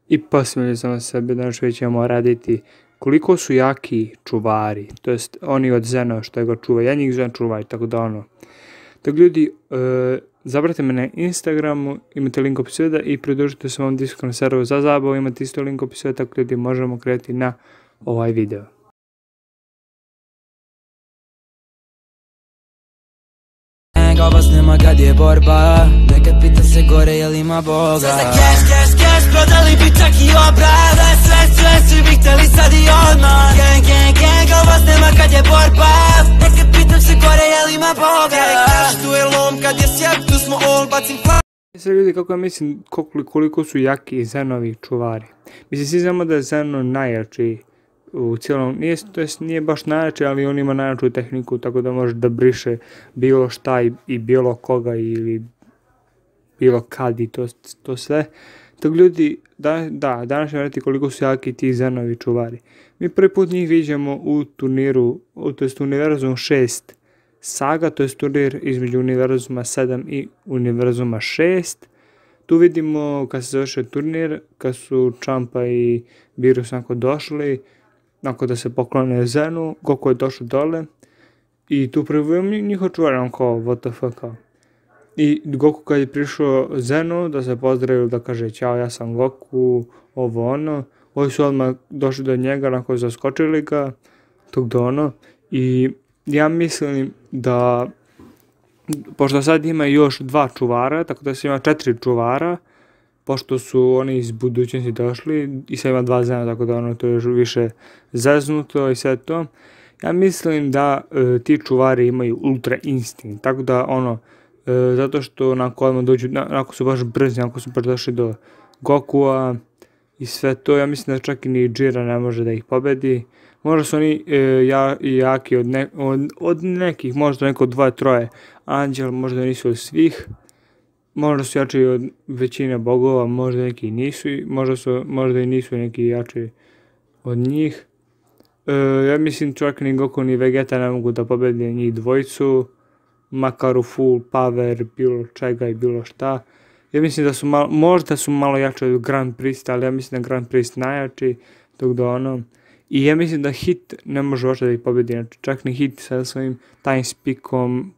I posljednje sam sebe, danas već ćemo raditi koliko su jaki čuvari, to jest oni od Zena što ga čuva, ja njih zovem čuvaj, tako da ono. Tako ljudi, zabratite me na Instagramu, imate link u opisu videa i pridružite se ovom Discord serveru za zabavu, imate isto link u opisu videa, tako ljudi možemo krenuti na ovaj video. Glava snima kad je borba, nekad pita se gore jel ima Boga. Sve za cash, prodali bi čak i obrada. Sve, svi bi htjeli sad i odmah. Gang, glava snima kad je borba, nekad pitam se gore jel ima Boga. Tu je lom kad je sjep, tu smo all, bacim plan. Sve ljudi, kako ja mislim koliko su jaki Zenovi čuvari. Mislim, svi znamo da je Zeno najjači u cijelom, nije baš najjači, ali on ima najjaču tehniku, tako da može da briše bilo šta i bilo koga ili bilo kad i to sve. Tako ljudi, danas ćemo vidjeti koliko su jaki ti Zenovi čuvari. Mi prvi put njih viđamo u turniru, to jest Univerzum 6 Saga, to jest turnir između Univerzuma 7 i Univerzuma 6. Tu vidimo kad se završio turnir, kad su Champa i Virus onako došli, nakon da se poklone Zenu, Goku je došao dole i tu prvi njihov čuvar, on kao what the fuck kao. I Goku kad je prišao Zenu da se pozdravio, da kaže ćao ja sam Goku, ovo ono, ovi su odmah došli do njega, nakon zaskočili ga, tog do ono, i ja mislim da, pošto sad ima još 2 čuvara, tako da se ima 4 čuvara, pošto su oni iz budućnosti došli i sad ima 2 Zena, tako da ono to je još više zeznuto i sve to. Ja mislim da ti čuvari imaju ultra instinkt, tako da ono, zato što onako su baš brzi, onako su baš došli do Gokua i sve to, ja mislim da čak i ni Jira ne može da ih pobedi. Možda su oni jaki od nekih, možda neko 2-3 anđela, možda nisu od svih. Možda su jači od većine bogova, možda neki nisu, možda i nisu neki jači od njih. Ja mislim čak ni Goku ni Vegeta ne mogu da pobedi njih dvojicu, makar u full power, bilo čega i bilo šta. Ja mislim da su možda su malo jači od Grand Priest, ali ja mislim da Grand Priest najjači, dok da ono. I ja mislim da Hit ne može uopšte da ih pobedi, znači čak ni Hit sa svojim time speakom,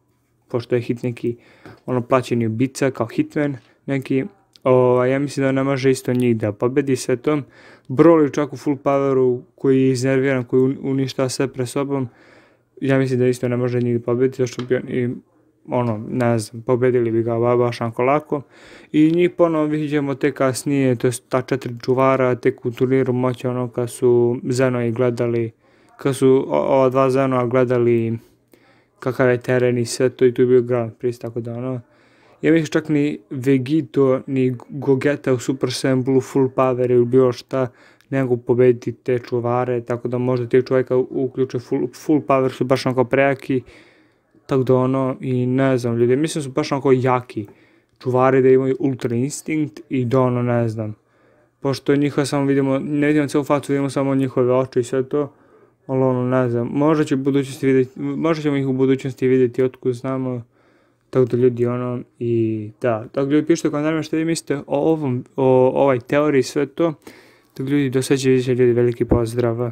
pošto je Hit neki ono plaćeni ubica kao Hitman neki, ja mislim da ne može isto njih da pobedi sve to. Broly čak u full poweru koji je iznerviran, koji uništava sve pre sobom, ja mislim da isto ne može njih da pobedi, zašto bi oni, ono, ne znam, pobedili bi ga baš onako lako. I njih ponovno vidimo tek kasnije, to je ta 4 čuvara, tek u turniru moći, ono, kad su Zenovi gledali, kad su ova 2 Zenova gledali kakav je teren i sve to, i tu je bio Grand Priest, tako da ono. Ja mislim čak ni Vegito, ni Gogeta u Super Saiyan Blue full power ili bilo šta ne mogu pobediti te čuvare, tako da možda te čovjeka uključe full power su baš onako prejaki, tako da ono, i ne znam ljudi, mislim su baš onako jaki čuvari da imaju ultra instinkt i da ono, ne znam, pošto njihova samo vidimo, ne vidimo celu facu, vidimo samo njihove oči i sve to, ali ono, ne znam, možda ćemo ih u budućnosti vidjeti, otkud znamo, tako da ljudi ono, i da, tako da ljudi pišite u komentarima što vi mislite o ovoj teoriji i sve to, tako ljudi, do sljedećeg vidjeti, ljudi, veliki pozdrav.